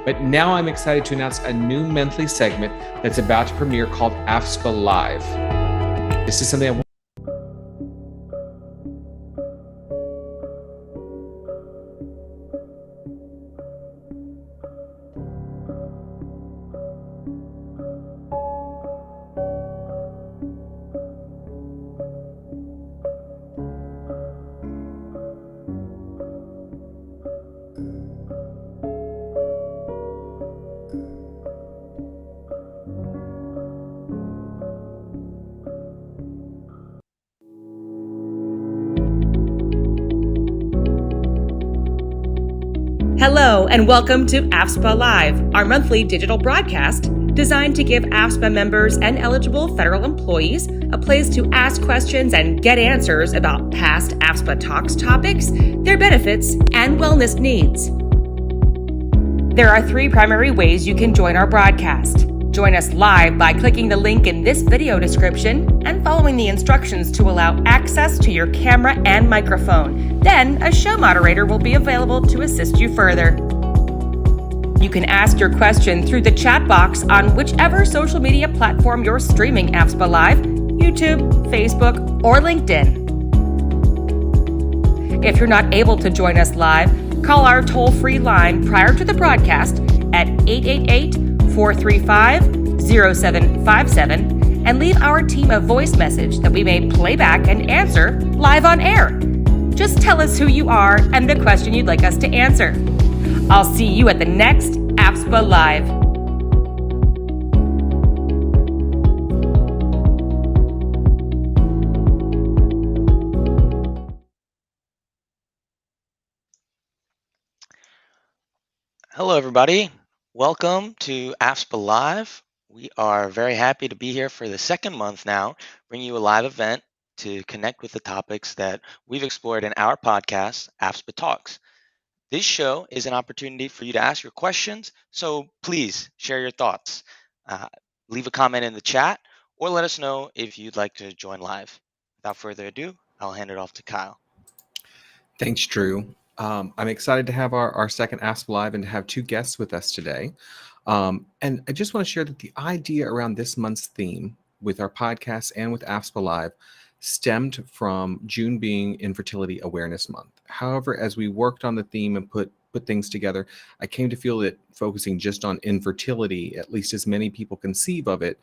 But now I'm excited to announce a new monthly segment that's about to premiere called AFSPA Live. This is something I Hello, and welcome to AFSPA Live, our monthly digital broadcast designed to give AFSPA members and eligible federal employees a place to ask questions and get answers about past AFSPA Talks topics, their benefits, and wellness needs. There are 3 primary ways you can join our broadcast. Join us live by clicking the link in this video description and following the instructions to allow access to your camera and microphone. Then, a show moderator will be available to assist you further. You can ask your question through the chat box on whichever social media platform you're streaming AFSPA Live, YouTube, Facebook, or LinkedIn. If you're not able to join us live, call our toll-free line prior to the broadcast at 888-435-0757 and leave our team a voice message that we may play back and answer live on air. Just tell us who you are and the question you'd like us to answer. I'll see you at the next AFSPA Live. Hello, everybody. Welcome to AFSPA Live. We are very happy to be here for the second month now, bringing you a live event to connect with the topics that we've explored in our podcast, AFSPA Talks. This show is an opportunity for you to ask your questions, so please share your thoughts. Leave a comment in the chat or let us know if you'd like to join live. Without further ado, I'll hand it off to Kyle. Thanks, Drew. I'm excited to have our second Ask Live and to have 2 guests with us today. And I just want to share that the idea around this month's theme with our podcast and with AFSPA Live stemmed from June being Infertility Awareness Month. However, as we worked on the theme and put things together, I came to feel that focusing just on infertility, at least as many people conceive of it,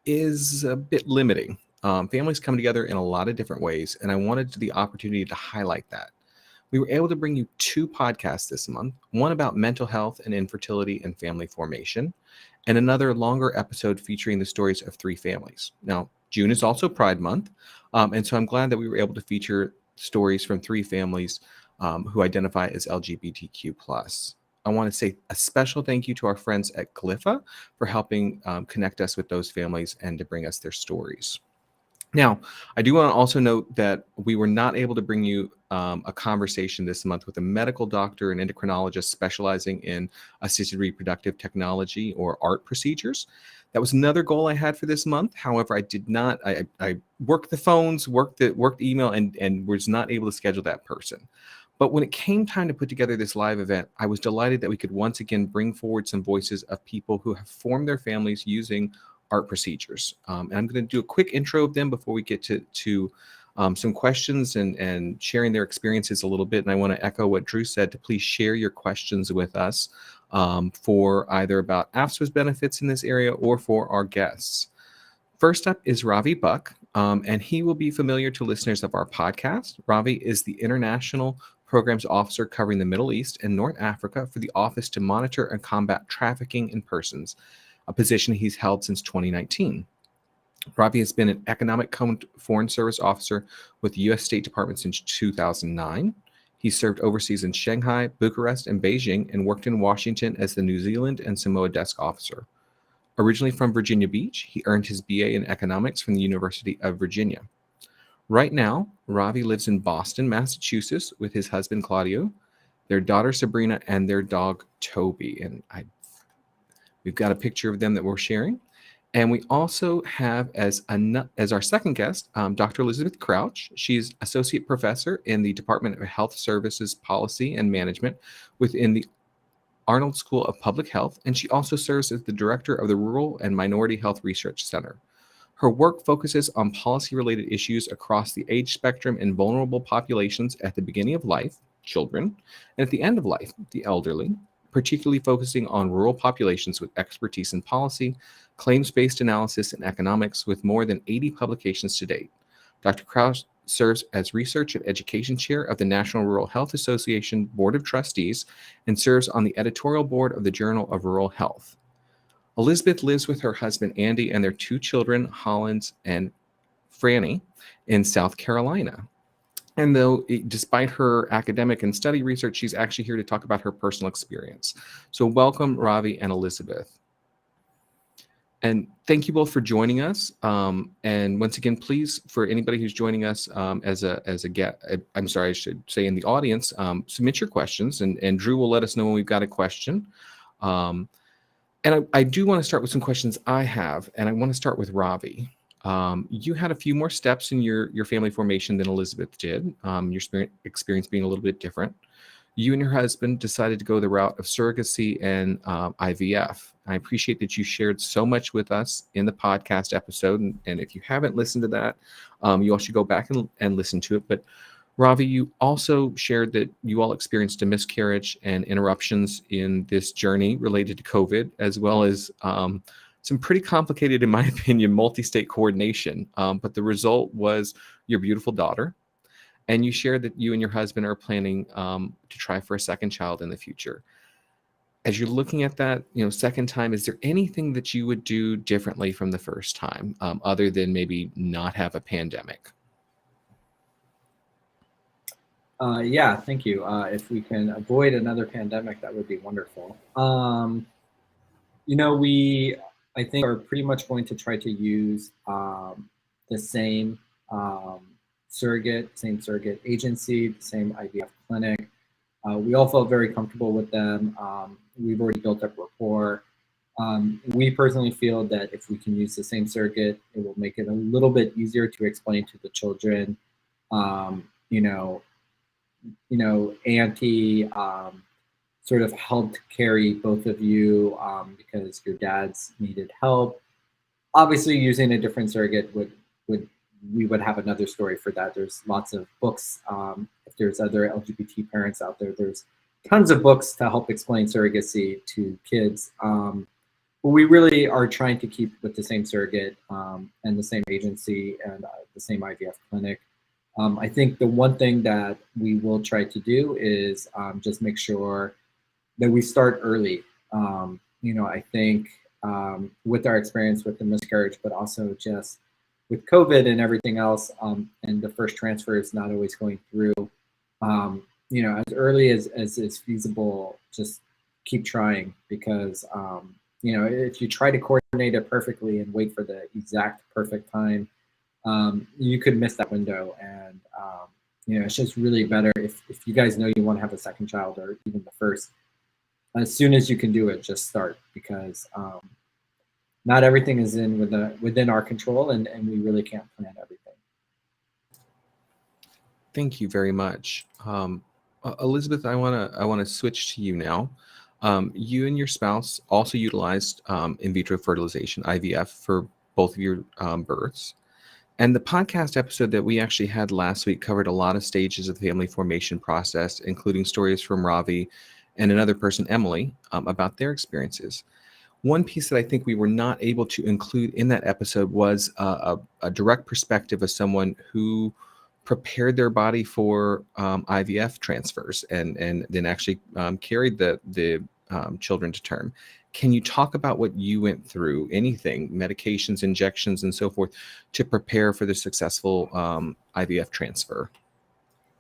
is a bit limiting. Families come together in a lot of different ways, and I wanted the opportunity to highlight that. We were able to bring you 2 podcasts this month, one about mental health and infertility and family formation, and another longer episode featuring the stories of 3 families. Now, June is also Pride Month, and so I'm glad that we were able to feature stories from 3 families who identify as LGBTQ+. I want to say a special thank you to our friends at Glypha for helping connect us with those families and to bring us their stories. Now, I do want to also note that we were not able to bring you a conversation this month with a medical doctor and endocrinologist specializing in assisted reproductive technology or ART procedures. That was another goal I had for this month. However, I did not. I worked the phones, worked email, and was not able to schedule that person. But when it came time to put together this live event, I was delighted that we could once again bring forward some voices of people who have formed their families using ART procedures. And I'm going to do a quick intro of them before we get to some questions and sharing their experiences a little bit. And I want to echo what Drew said to please share your questions with us for either about AFSPA's benefits in this area or for our guests. First up is RavI Buck, and he will be familiar to listeners of our podcast. RavI is the International Programs Officer covering the Middle East and North Africa for the Office to Monitor and Combat Trafficking in Persons, a position he's held since 2019. RavI has been an Economic Foreign Service Officer with the U.S. State Department since 2009. He served overseas in Shanghai, Bucharest, and Beijing, and worked in Washington as the New Zealand and Samoa Desk Officer. Originally from Virginia Beach, he earned his BA in Economics from the University of Virginia. Right now, RavI lives in Boston, Massachusetts, with his husband, Claudio, their daughter, Sabrina, and their dog, Toby. And we've got a picture of them that we're sharing. And we also have as our second guest, Dr. Elizabeth Crouch. She's Associate Professor in the Department of Health Services Policy and Management within the Arnold School of Public Health, and she also serves as the director of the Rural and Minority Health Research Center. Her work focuses on policy-related issues across the age spectrum in vulnerable populations at the beginning of life, children, and at the end of life, the elderly, particularly focusing on rural populations with expertise in policy, claims-based analysis, and economics, with more than 80 publications to date. Dr. Krause serves as Research and Education Chair of the National Rural Health Association Board of Trustees and serves on the editorial board of the Journal of Rural Health. Elizabeth lives with her husband, Andy, and their two children, Hollins and Franny, in South Carolina. And despite her academic and study research, she's actually here to talk about her personal experience. So welcome, RavI and Elizabeth. And thank you both for joining us. And once again, please, for anybody who's joining us as a guest, I'm sorry, I should say in the audience, submit your questions, and Drew will let us know when we've got a question. And I do want to start with some questions I have, and I want to start with RavI. You had a few more steps in your family formation than Elizabeth did, your experience being a little bit different. You and your husband decided to go the route of surrogacy and IVF. I appreciate that you shared so much with us in the podcast episode, and if you haven't listened to that, you all should go back and listen to it. But RavI, you also shared that you all experienced a miscarriage and interruptions in this journey related to COVID, as well as some pretty complicated, in my opinion, multi-state coordination. But the result was your beautiful daughter. And you shared that you and your husband are planning to try for a second child in the future. As you're looking at that, second time, is there anything that you would do differently from the first time, other than maybe not have a pandemic? Yeah, thank you. If we can avoid another pandemic, that would be wonderful. We, I think, are pretty much going to try to use the same surrogate agency, the same IVF clinic. We all felt very comfortable with them. We've already built up rapport. We personally feel that if we can use the same surrogate, it will make it a little bit easier to explain to the children, Auntie sort of helped carry both of you because your dads needed help. Obviously, using a different surrogate we would have another story for that. There's lots of books. If there's other LGBT parents out there, there's tons of books to help explain surrogacy to kids. But we really are trying to keep with the same surrogate and the same agency and the same IVF clinic. I think the one thing that we will try to do is just make sure that we start early. I think with our experience with the miscarriage, but also just with COVID and everything else, and the first transfer is not always going through, as early as is feasible, just keep trying, because, if you try to coordinate it perfectly and wait for the exact perfect time, you could miss that window. And, it's just really better if you guys know you want to have a second child, or even the first, as soon as you can do it, just start, because not everything is within our control, and we really can't plan everything. Thank you very much. Elizabeth, I want to switch to you now. You and your spouse also utilized in vitro fertilization, IVF, for both of your births. And the podcast episode that we actually had last week covered a lot of stages of the family formation process, including stories from RavI and another person, Emily, about their experiences. One piece that I think we were not able to include in that episode was a direct perspective of someone who prepared their body for IVF transfers and then actually carried the children to term. Can you talk about what you went through, anything, medications, injections, and so forth, to prepare for the successful IVF transfer?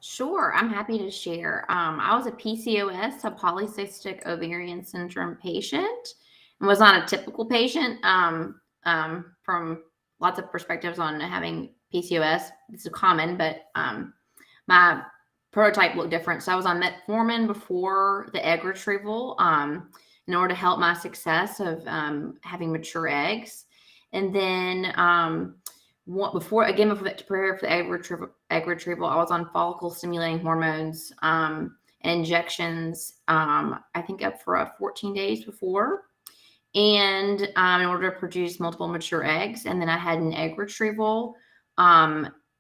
Sure, I'm happy to share. I was a PCOS, a polycystic ovarian syndrome patient, and was not a typical patient from lots of perspectives on having PCOS. It's common, but my prototype looked different. So I was on metformin before the egg retrieval in order to help my success of having mature eggs. And then before to prepare for the egg retrieval, I was on follicle stimulating hormones and injections, I think up for 14 days before. And in order to produce multiple mature eggs. And then I had an egg retrieval.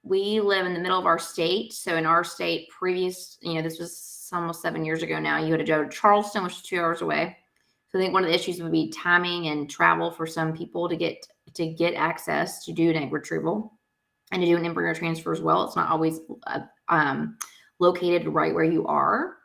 We live in the middle of our state. So in our state, this was almost 7 years ago now, you had to go to Charleston, which is 2 hours away. So I think one of the issues would be timing and travel for some people to get access to do an egg retrieval and to do an embryo transfer as well. It's not always located right where you are.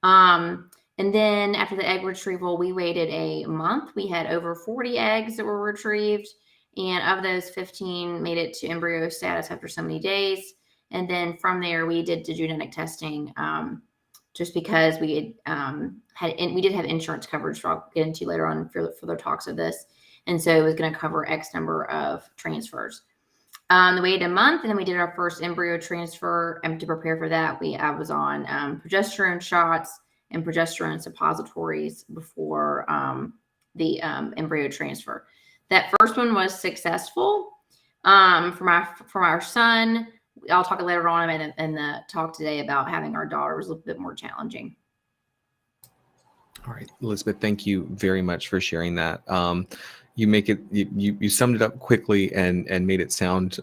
And then after the egg retrieval, we waited a month. We had over 40 eggs that were retrieved. And of those, 15 made it to embryo status after so many days. And then from there, we did the genetic testing just because we we did have insurance coverage, which I'll get into later on for the talks of this. And so it was going to cover X number of transfers. We waited a month, and then we did our first embryo transfer. And to prepare for that, I was on progesterone shots and progesterone suppositories before the embryo transfer. That first one was successful. For our son, I'll talk later on in the talk today about having our daughter was a little bit more challenging. All right, Elizabeth, thank you very much for sharing that. You summed it up quickly and made it sound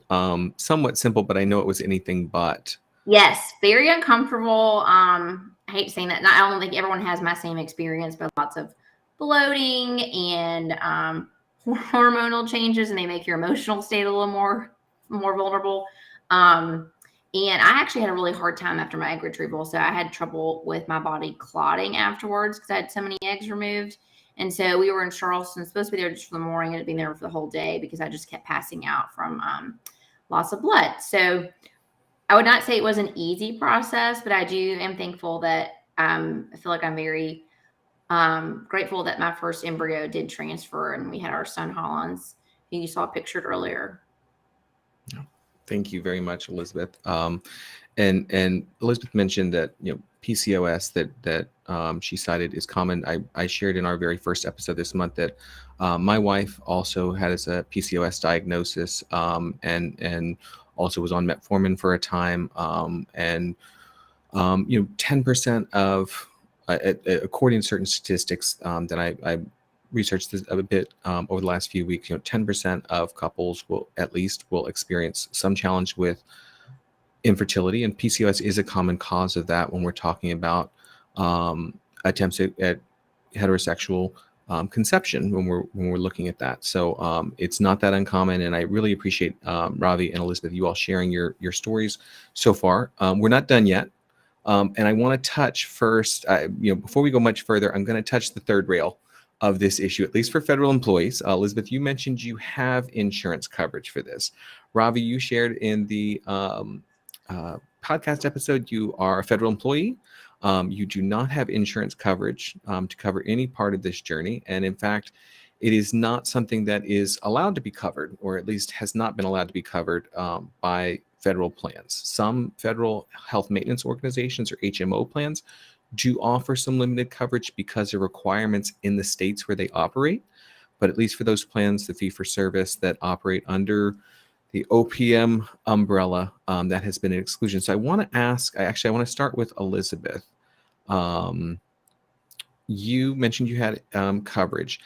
somewhat simple, but I know it was anything but. Yes, very uncomfortable. I hate saying that. I don't think everyone has my same experience, but lots of bloating and hormonal changes, and they make your emotional state a little more vulnerable. And I actually had a really hard time after my egg retrieval. So I had trouble with my body clotting afterwards because I had so many eggs removed. And so we were in Charleston, supposed to be there just for the morning. Ended up being there for the whole day because I just kept passing out from loss of blood. So I would not say it was an easy process, but I am thankful that I feel like I'm very grateful that my first embryo did transfer, and we had our son Hollins, who you saw pictured earlier. Thank you very much, Elizabeth. And Elizabeth mentioned that PCOS that she cited is common. I shared in our very first episode this month that my wife also has a PCOS diagnosis and also was on metformin for a time. 10% of, according to certain statistics that I researched this a bit over the last few weeks, 10% of couples will experience some challenge with infertility, and PCOS is a common cause of that when we're talking about attempts at heterosexual conception when we're looking at that. So it's not that uncommon, and I really appreciate RavI and Elizabeth, you all sharing your stories so far. We're not done yet, and I want to touch first. Before we go much further, I'm going to touch the third rail of this issue, at least for federal employees. Elizabeth, you mentioned you have insurance coverage for this. RavI, you shared in the podcast episode you are a federal employee. You do not have insurance coverage to cover any part of this journey. And in fact, it is not something that is allowed to be covered, or at least has not been allowed to be covered by federal plans. Some federal health maintenance organizations, or HMO plans, do offer some limited coverage because of requirements in the states where they operate. But at least for those plans, the fee-for-service that operate under the OPM umbrella, that has been an exclusion. So I want to start with Elizabeth. You mentioned you had coverage.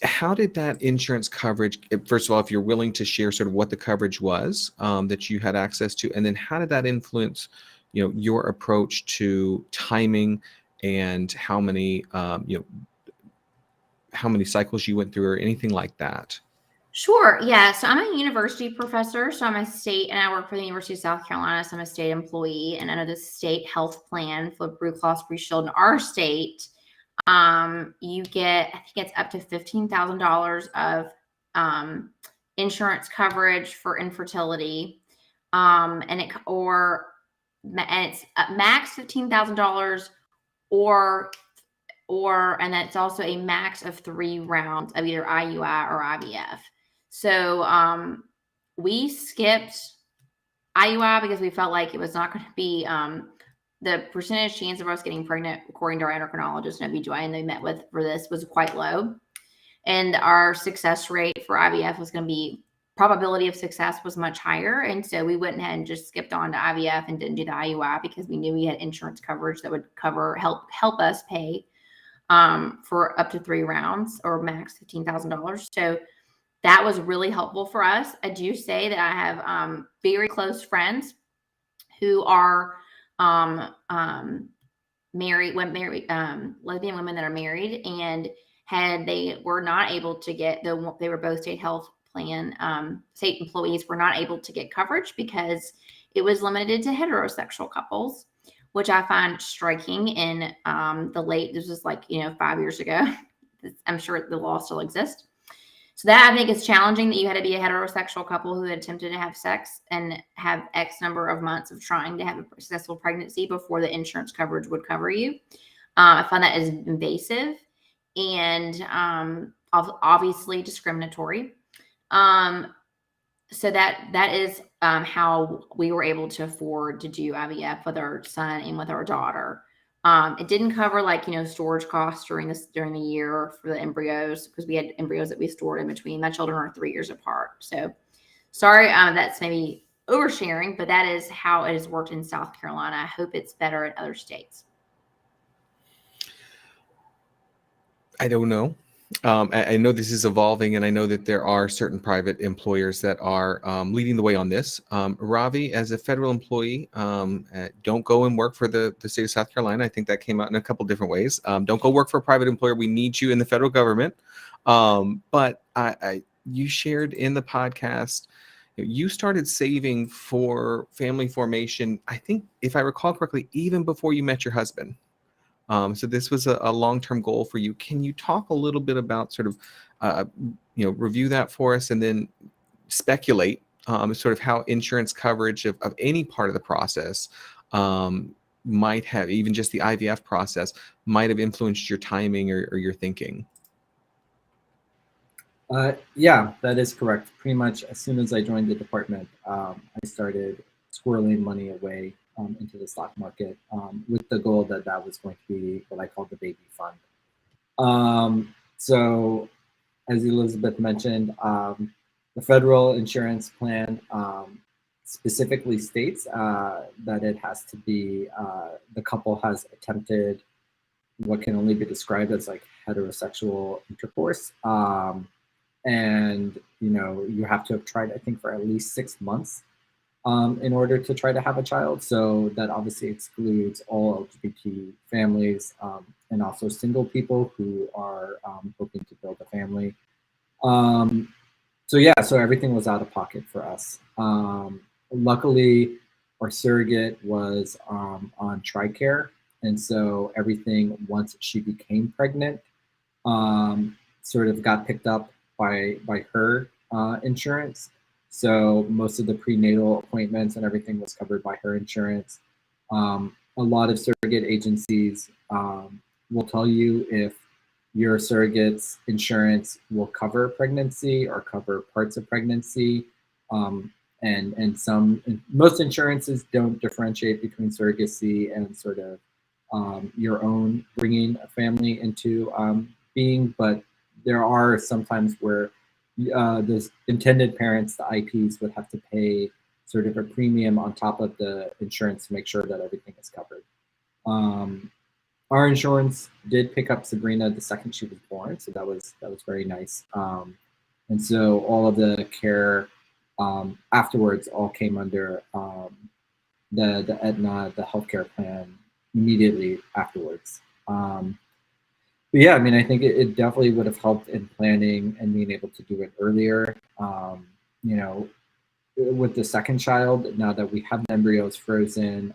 How did that insurance coverage, first of all, if you're willing to share sort of what the coverage was that you had access to, and then how did that influence your approach to timing and how many cycles you went through or anything like that? Sure. Yeah. So I'm a university professor. So I'm a state, and I work for the University of South Carolina. So I'm a state employee, and under the state health plan for Blue Cross Blue Shield in our state, you get, I think it's up to $15,000 of insurance coverage for infertility, and it's max $15,000, and that's also a max of 3 rounds of either IUI or IVF. So we skipped IUI because we felt like it was not going to be the percentage chance of us getting pregnant, according to our endocrinologist and OB/GYN they met with for this, was quite low. And our success rate for IVF was going to be probability of success was much higher. And so we went ahead and just skipped on to IVF and didn't do the IUI because we knew we had insurance coverage that would help us pay for up to 3 rounds or max $15,000. So that was really helpful for us. I do say that I have very close friends who are lesbian women that are married, and they were not able to get they were both state health plan state employees, were not able to get coverage because it was limited to heterosexual couples, which I find striking in this was 5 years ago. I'm sure the law still exists. So that I think is challenging, that you had to be a heterosexual couple who had attempted to have sex and have X number of months of trying to have a successful pregnancy before the insurance coverage would cover you. I find that is invasive and obviously discriminatory. So that is how we were able to afford to do IVF with our son and with our daughter. It didn't cover storage costs during the year for the embryos, because we had embryos that we stored in between. My children are 3 years apart. So sorry, that's maybe oversharing, but that is how it has worked in South Carolina. I hope it's better in other states. I don't know. I know this is evolving, and I know that there are certain private employers that are leading the way on this. RavI, as a federal employee, don't go and work for the state of South Carolina. I think that came out in a couple different ways. Don't go work for a private employer. We need you in the federal government. But you shared in the podcast, you started saving for family formation, I think, if I recall correctly, even before you met your husband. So this was a long-term goal for you. Can you talk a little bit about sort of, review that for us, and then speculate sort of how insurance coverage of any part of the process might have, even just the IVF process, might have influenced your timing or your thinking? Yeah, that is correct. Pretty much as soon as I joined the department, I started squirreling money away into the stock market with the goal that was going to be what I call the baby fund. So as Elizabeth mentioned, the federal insurance plan specifically states that it has to be, the couple has attempted what can only be described as heterosexual intercourse. And you have to have tried, I think, for at least 6 months in order to try to have a child. So that obviously excludes all LGBT families and also single people who are hoping to build a family. So everything was out of pocket for us. Luckily, our surrogate was on TRICARE, and so everything, once she became pregnant, sort of got picked up by her insurance. So most of the prenatal appointments and everything was covered by her insurance. A lot of surrogate agencies will tell you if your surrogate's insurance will cover pregnancy or cover parts of pregnancy. And most insurances don't differentiate between surrogacy and sort of your own bringing a family into being, but there are sometimes where the intended parents, the IPs, would have to pay sort of a premium on top of the insurance to make sure that everything is covered. Our insurance did pick up Sabrina the second she was born, so that was very nice. And so all of the care afterwards all came under the Aetna, the healthcare plan, immediately afterwards. But yeah, I mean, I think it definitely would have helped in planning and being able to do it earlier. With the second child, now that we have the embryos frozen,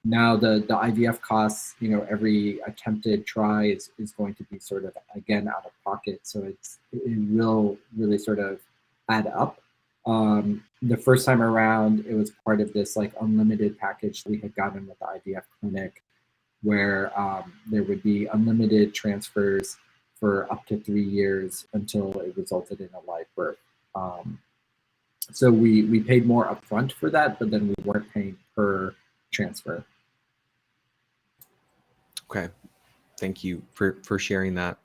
now the IVF costs, every attempted try is going to be sort of, again, out of pocket. So it will really sort of add up. The first time around, it was part of this unlimited package we had gotten with the IVF clinic, where there would be unlimited transfers for up to 3 years until it resulted in a live birth. So we paid more upfront for that, but then we weren't paying per transfer. Okay, thank you for sharing that.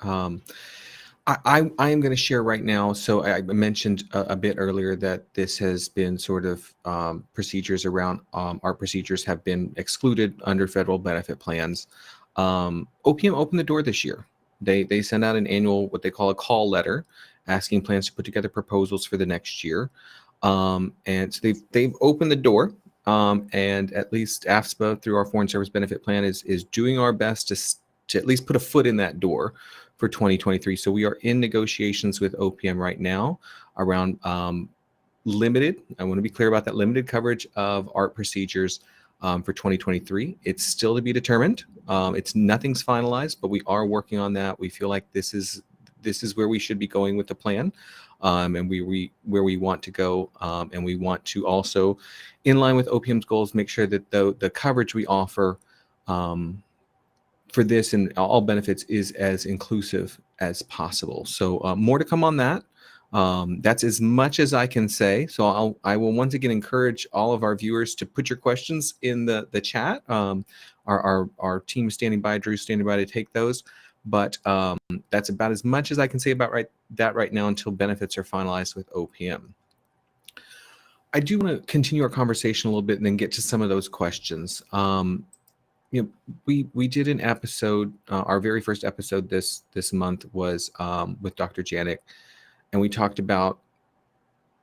I am going to share right now. So I mentioned a bit earlier that this has been sort of procedures around our procedures have been excluded under federal benefit plans. OPM opened the door this year. They send out an annual, what they call a call letter, asking plans to put together proposals for the next year. And so they've opened the door. And at least AFSPA through our Foreign Service Benefit Plan is doing our best to at least put a foot in that door for 2023. So we are in negotiations with OPM right now around limited. I want to be clear about that limited coverage of ART procedures for 2023. It's still to be determined. It's nothing's finalized, but we are working on that. We feel like this is where we should be going with the plan, and where we want to go, and we want to also, in line with OPM's goals, make sure that the coverage we offer for this and all benefits is as inclusive as possible. So more to come on that. That's as much as I can say. So I will once again encourage all of our viewers to put your questions in the chat. Our team is standing by, Drew's standing by to take those. But that's about as much as I can say about that right now until benefits are finalized with OPM. I do want to continue our conversation a little bit and then get to some of those questions. We did an episode. Our very first episode this month was with Dr. Janik, and we talked about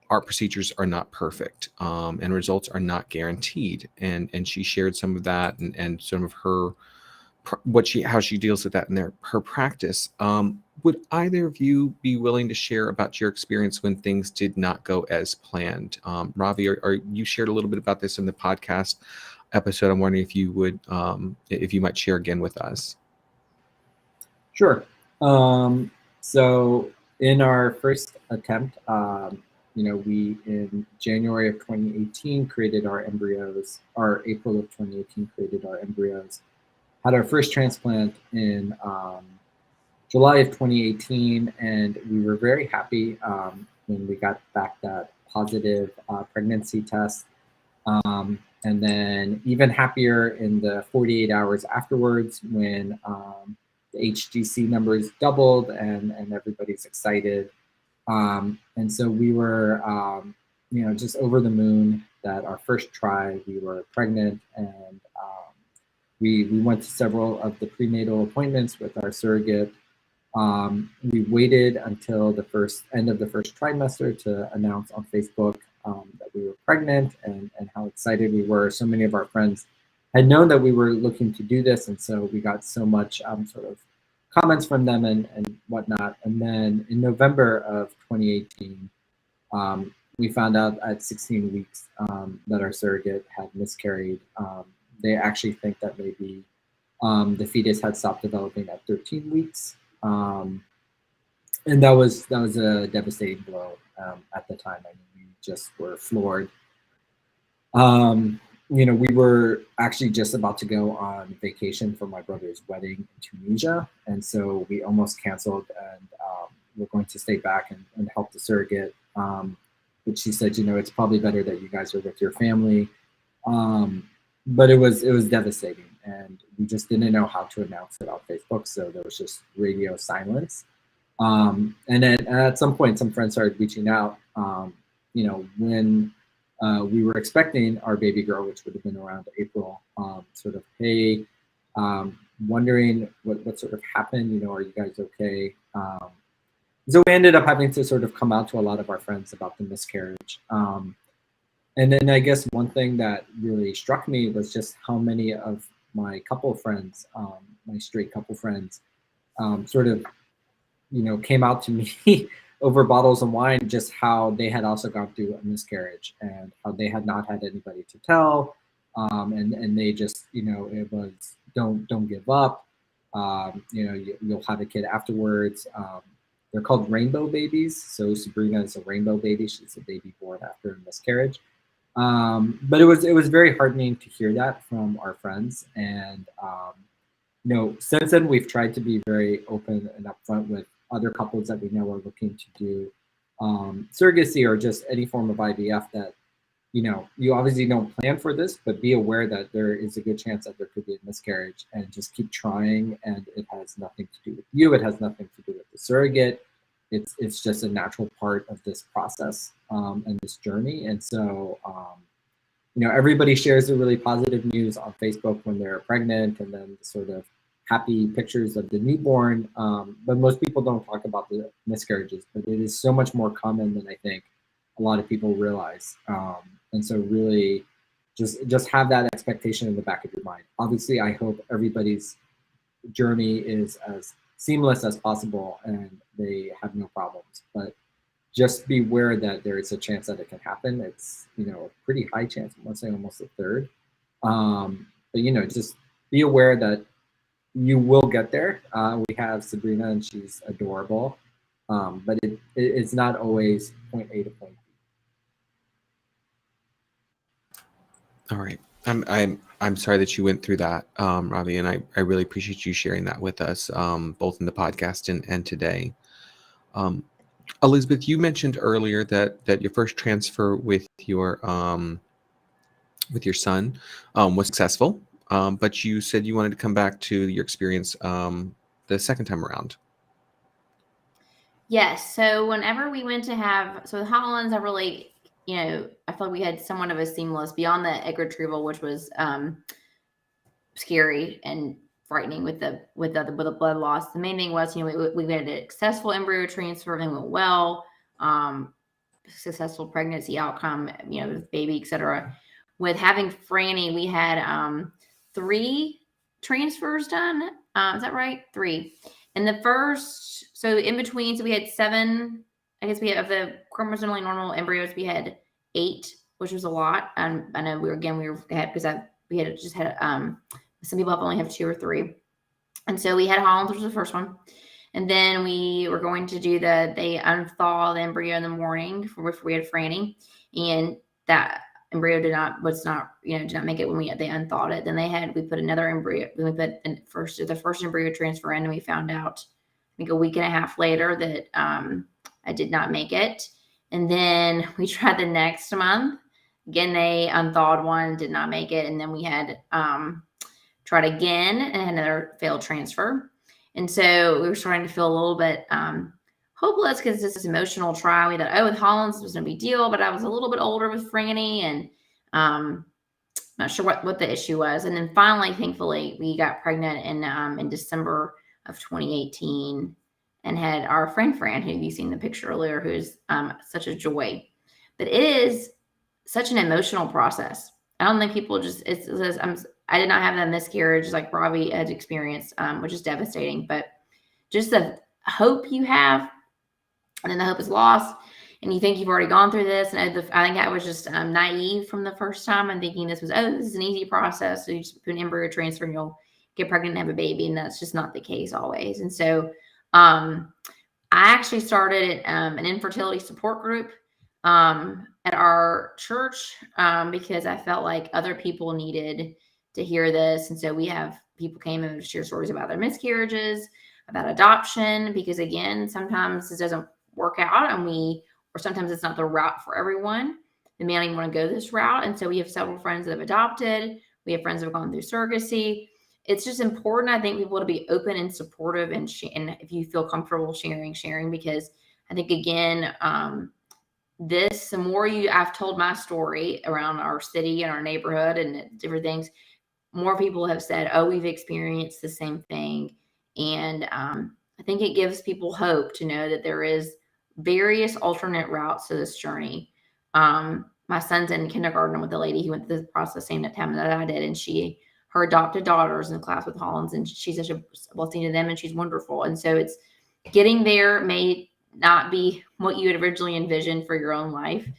ART procedures are not perfect, and results are not guaranteed. And she shared some of that and some of her how she deals with that in her practice. Would either of you be willing to share about your experience when things did not go as planned? Ravi, or you shared a little bit about this in the podcast episode. I'm wondering if you would, if you might share again with us. Sure. So in our first attempt, we in January of 2018 created our embryos, or April of 2018 created our embryos, had our first transplant in July of 2018, and we were very happy when we got back that positive pregnancy test. And then even happier in the 48 hours afterwards when the HGC numbers doubled and everybody's excited. And so we were, just over the moon that our first try, we were pregnant, and we went to several of the prenatal appointments with our surrogate. We waited until the end of the first trimester to announce on Facebook that we were pregnant and how excited we were. So many of our friends had known that we were looking to do this, and so we got so much sort of comments from them and whatnot. And then in November of 2018, we found out at 16 weeks that our surrogate had miscarried. They actually think that maybe the fetus had stopped developing at 13 weeks. And that was a devastating blow at the time. I mean, we just were floored. We were actually just about to go on vacation for my brother's wedding in Tunisia, and so we almost canceled, and we're going to stay back and help the surrogate. But she said, it's probably better that you guys are with your family. But it was devastating, and we just didn't know how to announce it on Facebook, so there was just radio silence. And then at some point, some friends started reaching out, when we were expecting our baby girl, which would have been around April, sort of, hey, wondering what sort of happened, are you guys okay? So we ended up having to sort of come out to a lot of our friends about the miscarriage. And then I guess one thing that really struck me was just how many of my couple friends, my straight couple friends, sort of, came out to me over bottles of wine, just how they had also gone through a miscarriage and how they had not had anybody to tell. And they just, it was, don't give up. You'll have a kid afterwards. They're called rainbow babies. So Sabrina is a rainbow baby. She's a baby born after a miscarriage. But it was very heartening to hear that from our friends. And, since then we've tried to be very open and upfront with other couples that we know are looking to do surrogacy or just any form of IVF that, you obviously don't plan for this, but be aware that there is a good chance that there could be a miscarriage, and just keep trying. And it has nothing to do with you. It has nothing to do with the surrogate. it's just a natural part of this process and this journey. And so, everybody shares the really positive news on Facebook when they're pregnant, and then sort of happy pictures of the newborn. But most people don't talk about the miscarriages, but it is so much more common than I think a lot of people realize. And so really just have that expectation in the back of your mind. Obviously, I hope everybody's journey is as seamless as possible and they have no problems. But just be aware that there is a chance that it can happen. It's a pretty high chance. I want to say almost a third. But just be aware that you will get there. We have Sabrina, and she's adorable. But it's not always point A to point B. All right. I'm sorry that you went through that, Ravi, and I really appreciate you sharing that with us, both in the podcast and today. Elizabeth, you mentioned earlier that your first transfer with your son was successful, but you said you wanted to come back to your experience the second time around. Yes. So whenever we went to the Hollands, I really, I feel like we had somewhat of a seamless beyond the egg retrieval, which was scary and frightening with the blood loss. The main thing was, we had a successful embryo transfer, everything went well, successful pregnancy outcome, with baby, etc. With having Franny, we had 3 transfers done. Is that right? 3. And the first, so in between, so we had 7. I guess we had, of the chromosomally normal embryos, we had 8, which was a lot. And I know we had some people only have 2 or 3. And so we had Holland, which was the first one. And then we were going to do they unthaw the embryo in the morning if we had Franny. And that embryo did not make it when they unthawed it. Then we put another embryo. We put the first embryo transfer in, and we found out, I think, a week and a half later that I did not make it. And then we tried the next month. Again, they unthawed one, did not make it. And then we had tried again and had another failed transfer. And so we were starting to feel a little bit hopeless because this emotional trial. We thought, with Hollins, it was no big deal, but I was a little bit older with Franny, and not sure what the issue was. And then finally, thankfully, we got pregnant in December of 2018 and had our friend Fran, who you've seen the picture earlier, who's such a joy. But it is such an emotional process. I don't think people I did not have that miscarriage like Ravi had experienced, which is devastating. But just the hope you have, and then the hope is lost, and you think you've already gone through this. And I think I was just naive from the first time and thinking this is an easy process. So you just do an embryo transfer and you'll get pregnant and have a baby, and that's just not the case always. And so I actually started an infertility support group at our church because I felt like other people needed to hear this. And so we have people came and share stories about their miscarriages, about adoption, because again, sometimes this doesn't work out or sometimes it's not the route for everyone. They may not even want to go this route. And so we have several friends that have adopted. We have friends that have gone through surrogacy. It's just important, I think, people to be open and supportive and if you feel comfortable sharing, because I think, again, the more I've told my story around our city and our neighborhood and different things, more people have said, we've experienced the same thing. And I think it gives people hope to know that there is various alternate routes to this journey. My son's in kindergarten with a lady who went through the process same time that I did, and her adopted daughter's in the class with Hollins, and she's such a blessing to them, and she's wonderful. And so it's getting there may not be what you had originally envisioned for your own life.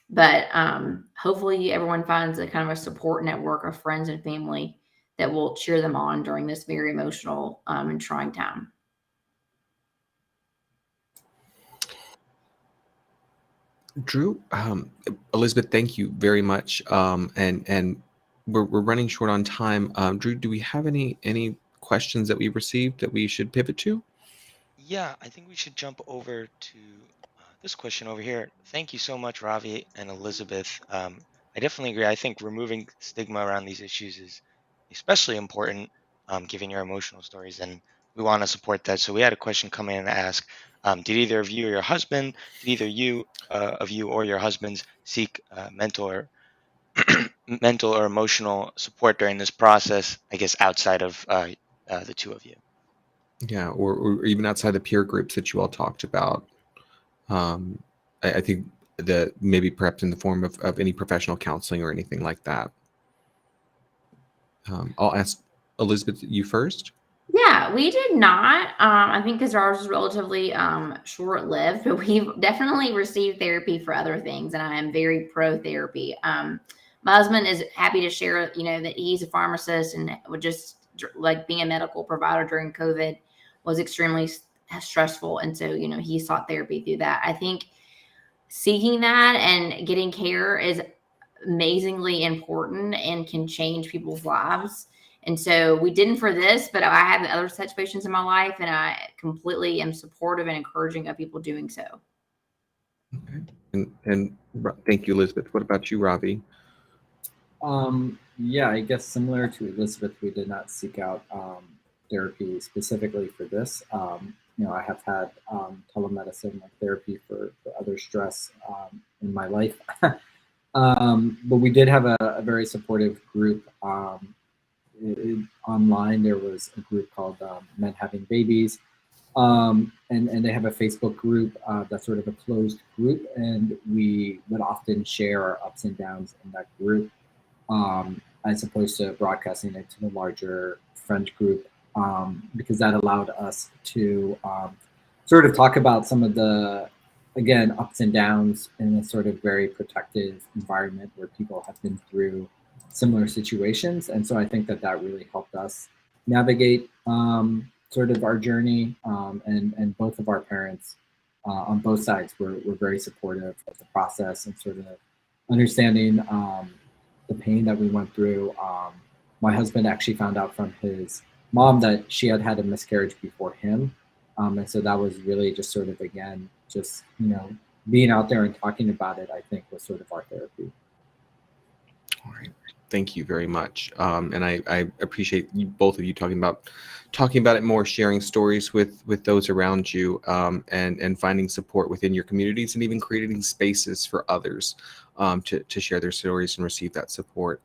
But hopefully everyone finds a kind of a support network of friends and family that will cheer them on during this very emotional and trying time. Drew, Elizabeth, thank you very much. And we're running short on time. Drew, do we have any questions that we received that we should pivot to? Yeah, I think we should jump over to this question over here. Thank you so much, Ravi and Elizabeth. I definitely agree. I think removing stigma around these issues is especially important, given your emotional stories. And we want to support that. So we had a question come in and ask, did either of you or your husband, did either of you or your husbands seek mental or mental or emotional support during this process, I guess, outside of the two of you? Yeah, or even outside the peer groups that you all talked about. I think that maybe perhaps in the form of any professional counseling or anything like that. I'll ask Elizabeth, you first. Yeah, we did not. I think because ours was relatively short-lived, but we've definitely received therapy for other things, and I am very pro therapy. My husband is happy to share, that he's a pharmacist and would just like being a medical provider during COVID was extremely stressful, and so he sought therapy through that. I think seeking that and getting care is amazingly important and can change people's lives. And so we didn't for this, but I have other situations in my life, and I completely am supportive and encouraging of people doing so. Okay. And thank you, Elizabeth. What about you, Ravi? Yeah, I guess similar to Elizabeth, we did not seek out therapy specifically for this. I have had telemedicine like therapy for other stress in my life. But we did have a very supportive group. Online, there was a group called Men Having Babies. And they have a Facebook group that's sort of a closed group. And we would often share our ups and downs in that group as opposed to broadcasting it to the larger friend group, because that allowed us to sort of talk about some of the, again, ups and downs in a sort of very protective environment where people have been through similar situations. And so I think that really helped us navigate sort of our journey. And both of our parents on both sides were very supportive of the process and sort of understanding the pain that we went through. My husband actually found out from his mom that she had had a miscarriage before him. And so that was really just sort of, again, just, being out there and talking about it, I think was sort of our therapy. All right. Thank you very much. And I appreciate you, both of you talking about it more, sharing stories with those around you, and finding support within your communities, and even creating spaces for others to share their stories and receive that support.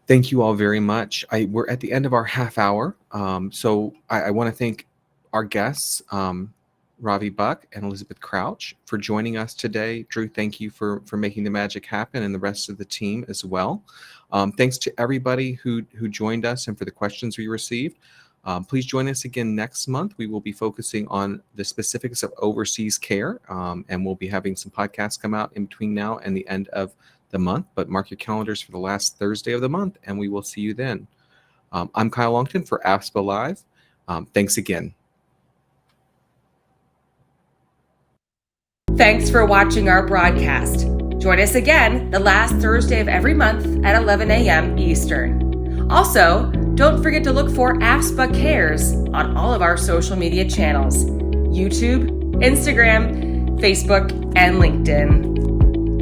Thank you all very much. We're at the end of our half hour. So I want to thank our guests, Ravi Buck and Elizabeth Crouch, for joining us today. Drew, thank you for making the magic happen, and the rest of the team as well. Thanks to everybody who joined us and for the questions we received. Please join us again next month. We will be focusing on the specifics of overseas care, and we'll be having some podcasts come out in between now and the end of the month. But mark your calendars for the last Thursday of the month, and we will see you then. I'm Kyle Longton for AFSPA Live. Thanks again. Thanks for watching our broadcast. Join us again the last Thursday of every month at 11 a.m. Eastern. Also, don't forget to look for AFSPA Cares on all of our social media channels: YouTube, Instagram, Facebook, and LinkedIn.